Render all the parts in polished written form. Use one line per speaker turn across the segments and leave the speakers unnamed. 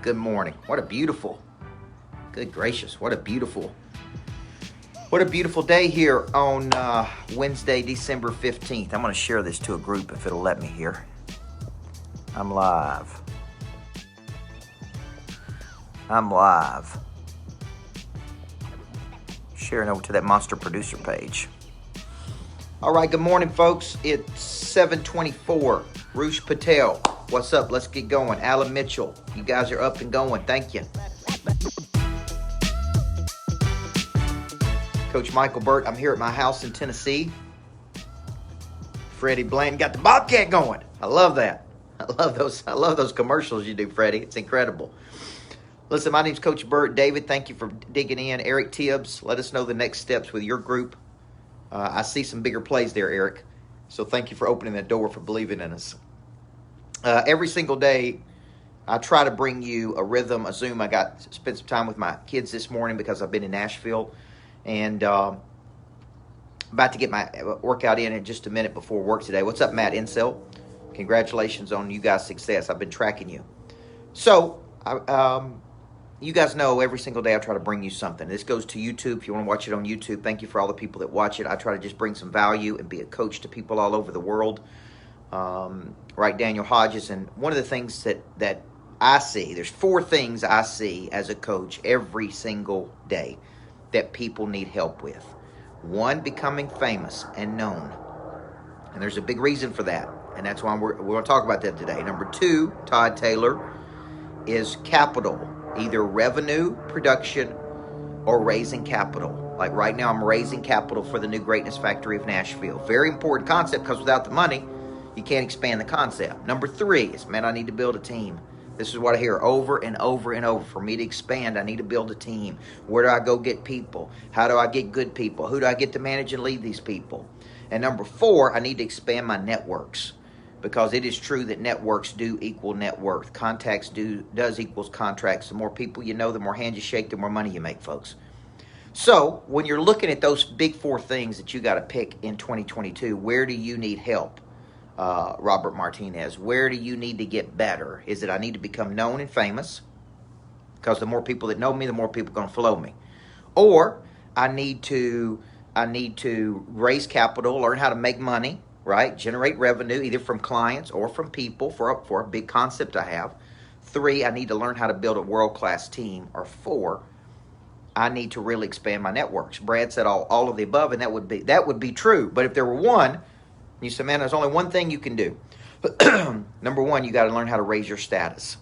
Good morning. What a beautiful, good gracious, what a beautiful day here on Wednesday, December 15th. I'm going to share this to a group if it'll let me here. I'm live. Sharing over to that Monster Producer page. All right, good morning, folks. It's 7:24. Roosh Patel, what's up? Let's get going. Alan Mitchell, you guys are up and going. Thank you. Coach Michael Burt, I'm here at my house in Tennessee. Freddie Blanton got the Bobcat going. I love that. I love those commercials you do, Freddie. It's incredible. Listen, my name's Coach Burt. David, thank you for digging in. Eric Tibbs, let us know the next steps with your group. I see some bigger plays there, Eric. So thank you for opening that door, for believing in us. Every single day, I try to bring you a rhythm, a Zoom. Spent some time with my kids this morning because I've been in Nashville. And about to get my workout in just a minute before work today. What's up, Matt Insel? Congratulations on you guys' success. I've been tracking you. So, you guys know every single day I try to bring you something. This goes to YouTube. If you want to watch it on YouTube, thank you for all the people that watch it. I try to just bring some value and be a coach to people all over the world. Right, Daniel Hodges. And one of the things that I see, there's 4 things I see as a coach every single day that people need help with. 1, becoming famous and known. And there's a big reason for that. And that's why we're going to talk about that today. Number 2, Todd Taylor, is capital. Either revenue, production, or raising capital. Like right now, I'm raising capital for the new Greatness Factory of Nashville. Very important concept, because without the money, you can't expand the concept. Number 3 is, man, I need to build a team. This is what I hear over and over and over. For me to expand, I need to build a team. Where do I go get people? How do I get good people? Who do I get to manage and lead these people? And number 4, I need to expand my networks. Because it is true that networks do equal net worth. Contacts does equals contracts. The more people you know, the more hands you shake, the more money you make, folks. So when you're looking at those big 4 things that you got to pick in 2022, where do you need help? Robert Martinez, where do you need to get better? Is it I need to become known and famous? Because the more people that know me, the more people are going to follow me. Or I need to raise capital, learn how to make money, right? Generate revenue either from clients or from people for a big concept I have. 3, I need to learn how to build a world-class team. Or 4, I need to really expand my networks. Brad said all of the above, and that would be true. But if there were one, you said, man, there's only one thing you can do. Number 1, you got to learn how to raise your status.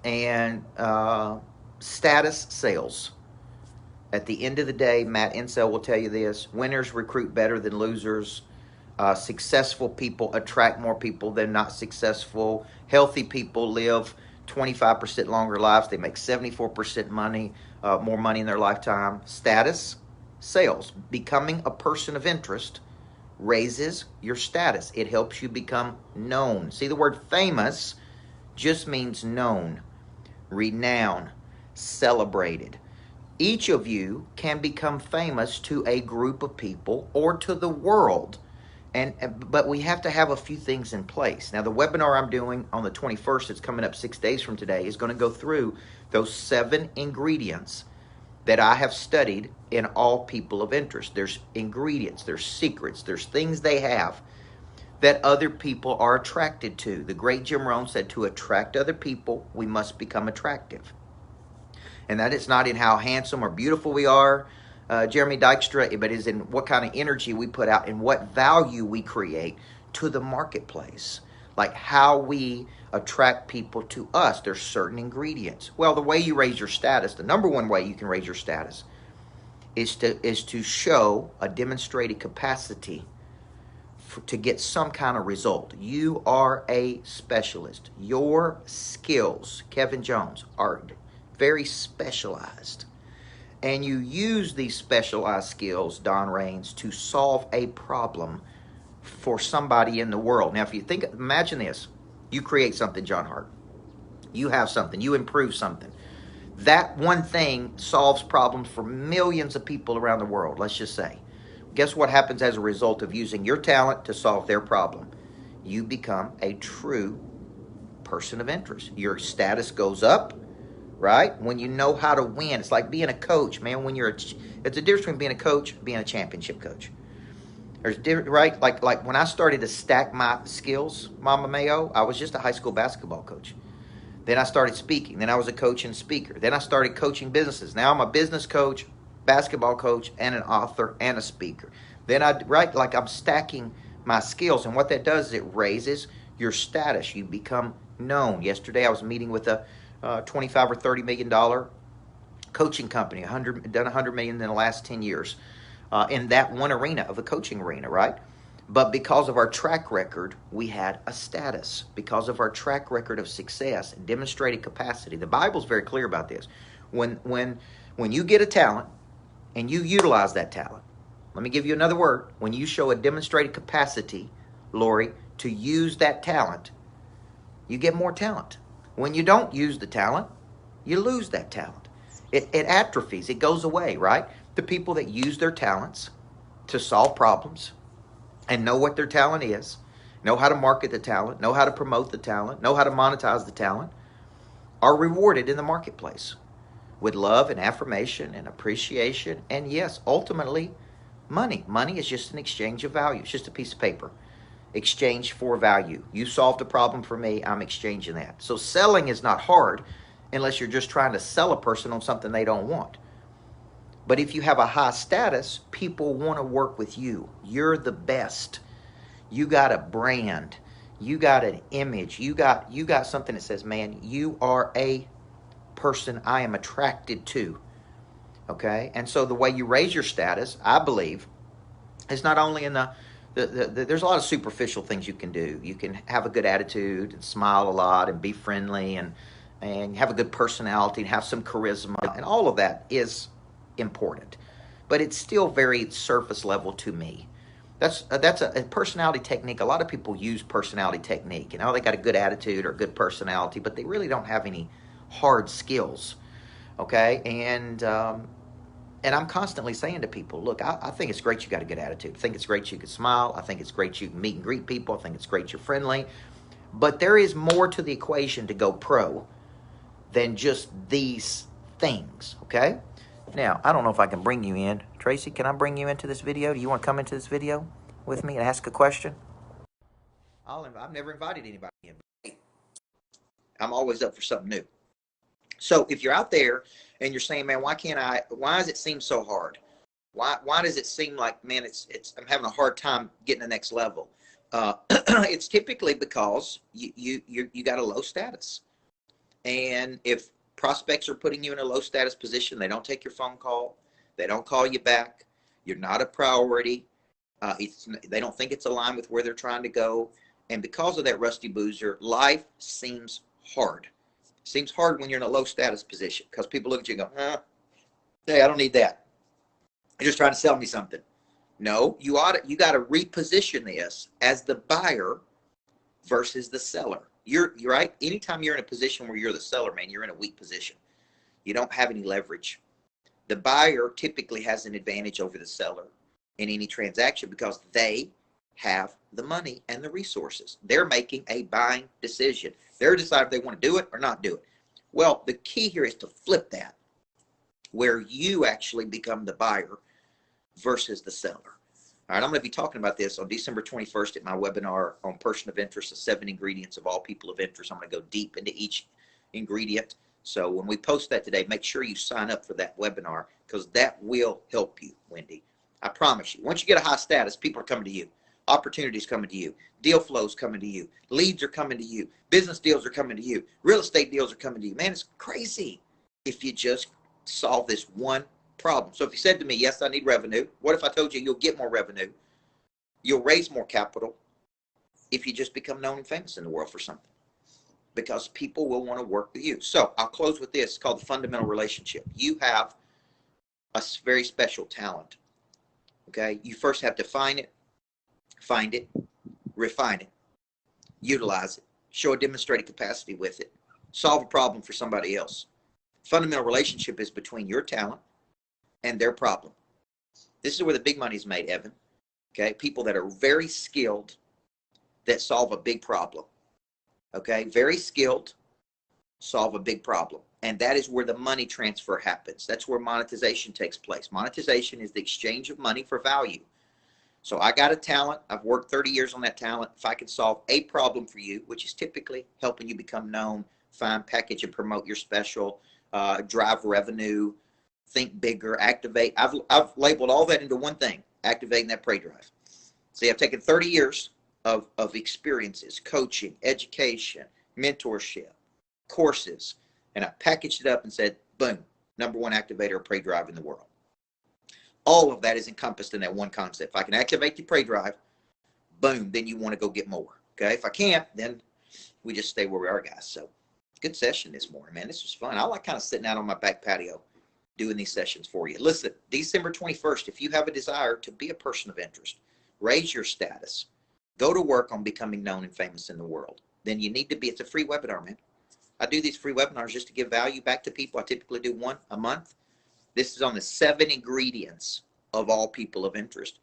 And status sales. At the end of the day, Matt Insel will tell you this: winners recruit better than losers. Successful people attract more people than not successful. Healthy people live 25% longer lives. They make 74% more money in their lifetime. Status sales. Becoming a person of interest raises your status. It helps you become known. See, the word famous just means known, renowned, celebrated. Each of you can become famous to a group of people or to the world. But we have to have a few things in place. Now, the webinar I'm doing on the 21st, it's coming up 6 days from today, is going to go through those 7 ingredients that I have studied in all people of interest. There's ingredients, there's secrets, there's things they have that other people are attracted to. The great Jim Rohn said, to attract other people, we must become attractive. And that is not in how handsome or beautiful we are, Jeremy Dykstra, but is in what kind of energy we put out and what value we create to the marketplace. Like how we attract people to us. There's certain ingredients. Well, the way you raise your status, the number 1 way you can raise your status is to show a demonstrated capacity to get some kind of result. You are a specialist. Your skills, Kevin Jones, are very specialized. And you use these specialized skills, Don Raines, to solve a problem for somebody in the world. Now, if you imagine this. You create something, John Hart. You have something. You improve something. That one thing solves problems for millions of people around the world, let's just say. Guess what happens as a result of using your talent to solve their problem? You become a true person of interest. Your status goes up, right? When you know how to win. It's like being a coach, man. It's a difference between being a coach and being a championship coach. There's different, right? Like when I started to stack my skills, Mama Mayo, I was just a high school basketball coach. Then I started speaking. Then I was a coach and speaker. Then I started coaching businesses. Now I'm a business coach, basketball coach, and an author and a speaker. Then I'm stacking my skills. And what that does is it raises your status. You become known. Yesterday I was meeting with a $25 or $30 million coaching company, done $100 million in the last 10 years in that one arena of the coaching arena, right? But because of our track record, we had a status. Because of our track record of success and demonstrated capacity. The Bible's very clear about this. When you get a talent and you utilize that talent, let me give you another word. When you show a demonstrated capacity, Lori, to use that talent, you get more talent. When you don't use the talent, you lose that talent. It atrophies. It goes away, right? The people that use their talents to solve problems and know what their talent is, know how to market the talent, know how to promote the talent, know how to monetize the talent, are rewarded in the marketplace with love and affirmation and appreciation and, yes, ultimately, money. Money is just an exchange of value. It's just a piece of paper. Exchange for value. You solved a problem for me, I'm exchanging that. So selling is not hard unless you're just trying to sell a person on something they don't want. But if you have a high status, people want to work with you. You're the best. You got a brand. You got an image. You got something that says, man, you are a person I am attracted to. Okay? And so the way you raise your status, I believe, is not only in there's a lot of superficial things you can do. You can have a good attitude and smile a lot and be friendly and have a good personality and have some charisma. And all of that is important, but it's still very surface level to me. That's a personality technique. A lot of people use personality technique. You know, they got a good attitude or good personality, but they really don't have any hard skills. Okay, and I'm constantly saying to people, look, I think it's great you got a good attitude. I think it's great you can smile. I think it's great you can meet and greet people. I think it's great you're friendly. But there is more to the equation to go pro than just these things, okay? Now, I don't know if I can bring you in. Tracy, can I bring you into this video? Do you want to come into this video with me and ask a question? I've never invited anybody in. I'm always up for something new. So if you're out there and you're saying, man, why does it seem so hard? Why does it seem like, man, I'm having a hard time getting the next level? It's typically because you got a low status. And if prospects are putting you in a low status position, they don't take your phone call, they don't call you back, you're not a priority, they don't think it's aligned with where they're trying to go. And because of that, Rusty Boozer, life seems hard. Seems hard when you're in a low status position because people look at you and go, hey, I don't need that. You're just trying to sell me something. No, you got to reposition this as the buyer versus the seller. You're right. Anytime you're in a position where you're the seller, man, you're in a weak position. You don't have any leverage. The buyer typically has an advantage over the seller in any transaction because they have the money and the resources. They're making a buying decision. They're deciding if they want to do it or not do it. Well, the key here is to flip that, where you actually become the buyer versus the seller. All right, I'm going to be talking about this on December 21st at my webinar on Person of Interest, the 7 ingredients of all people of interest. I'm going to go deep into each ingredient. So when we post that today, make sure you sign up for that webinar because that will help you, Wendy. I promise you. Once you get a high status, people are coming to you. Opportunities coming to you. Deal flows coming to you. Leads are coming to you. Business deals are coming to you. Real estate deals are coming to you. Man, it's crazy if you just solve this one problem. So if you said to me, yes, I need revenue. What if I told you you'll get more revenue? You'll raise more capital if you just become known and famous in the world for something. Because people will want to work with you. So I'll close with this. It's called the fundamental relationship. You have a very special talent. Okay? You first have to find it, refine it, utilize it, show a demonstrated capacity with it, solve a problem for somebody else. Fundamental relationship is between your talent and their problem. This is where the big money is made, Evan. Okay? People that are very skilled that solve a big problem. Okay, very skilled, solve a big problem. And that is where the money transfer happens. That's where monetization takes place. Monetization is the exchange of money for value. So I got a talent. I've worked 30 years on that talent. If I can solve a problem for you, which is typically helping you become known, find, package, and promote your special, drive revenue, think bigger, activate. I've labeled all that into one thing, activating that prey drive. See, I've taken 30 years of experiences, coaching, education, mentorship, courses, and I packaged it up and said, boom, #1 activator of prey drive in the world. All of that is encompassed in that one concept. If I can activate the prey drive, boom, then you want to go get more. Okay, if I can't, then we just stay where we are, guys. So good session this morning, man. This was fun. I like kind of sitting out on my back patio doing these sessions for you. Listen, December 21st, if you have a desire to be a person of interest, raise your status, go to work on becoming known and famous in the world, then you need to be, it's a free webinar, man. I do these free webinars just to give value back to people. I typically do one a month. This is on the 7 ingredients of all people of interest.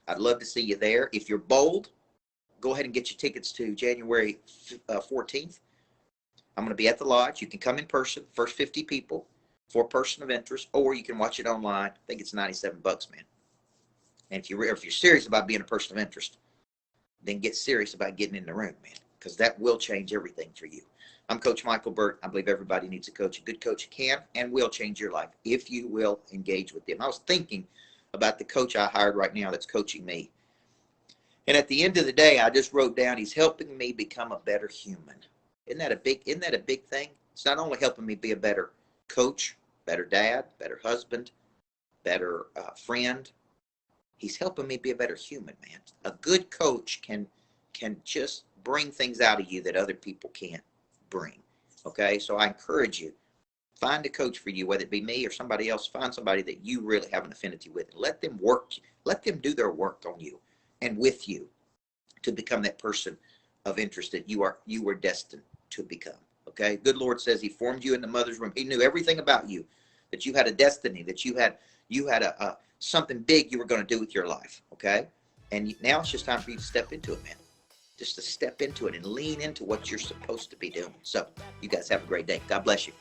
I'd love to see you there. If you're bold, go ahead and get your tickets to January 14th. I'm going to be at the lodge. You can come in person, first 50 people for a person of interest, or you can watch it online. I think it's $97, man. And if you're serious about being a person of interest, then get serious about getting in the room, man, because that will change everything for you. I'm Coach Michael Burt. I believe everybody needs a coach. A good coach can and will change your life if you will engage with them. I was thinking about the coach I hired right now that's coaching me. And at the end of the day, I just wrote down, he's helping me become a better human. Isn't that a big thing? It's not only helping me be a better coach, better dad, better husband, better friend. He's helping me be a better human, man. A good coach can just bring things out of you that other people can't bring. Okay, so I encourage you, find a coach for you, whether it be me or somebody else. Find somebody that you really have an affinity with, and let them do their work on you and with you to become that person of interest that you were destined to become. Okay, good Lord says he formed you in the mother's womb. He knew everything about you, that you had a destiny, that you had a something big you were going to do with your life. Okay, and now it's just time for you to step into it, man. Just to step into it and lean into what you're supposed to be doing. So you guys have a great day. God bless you.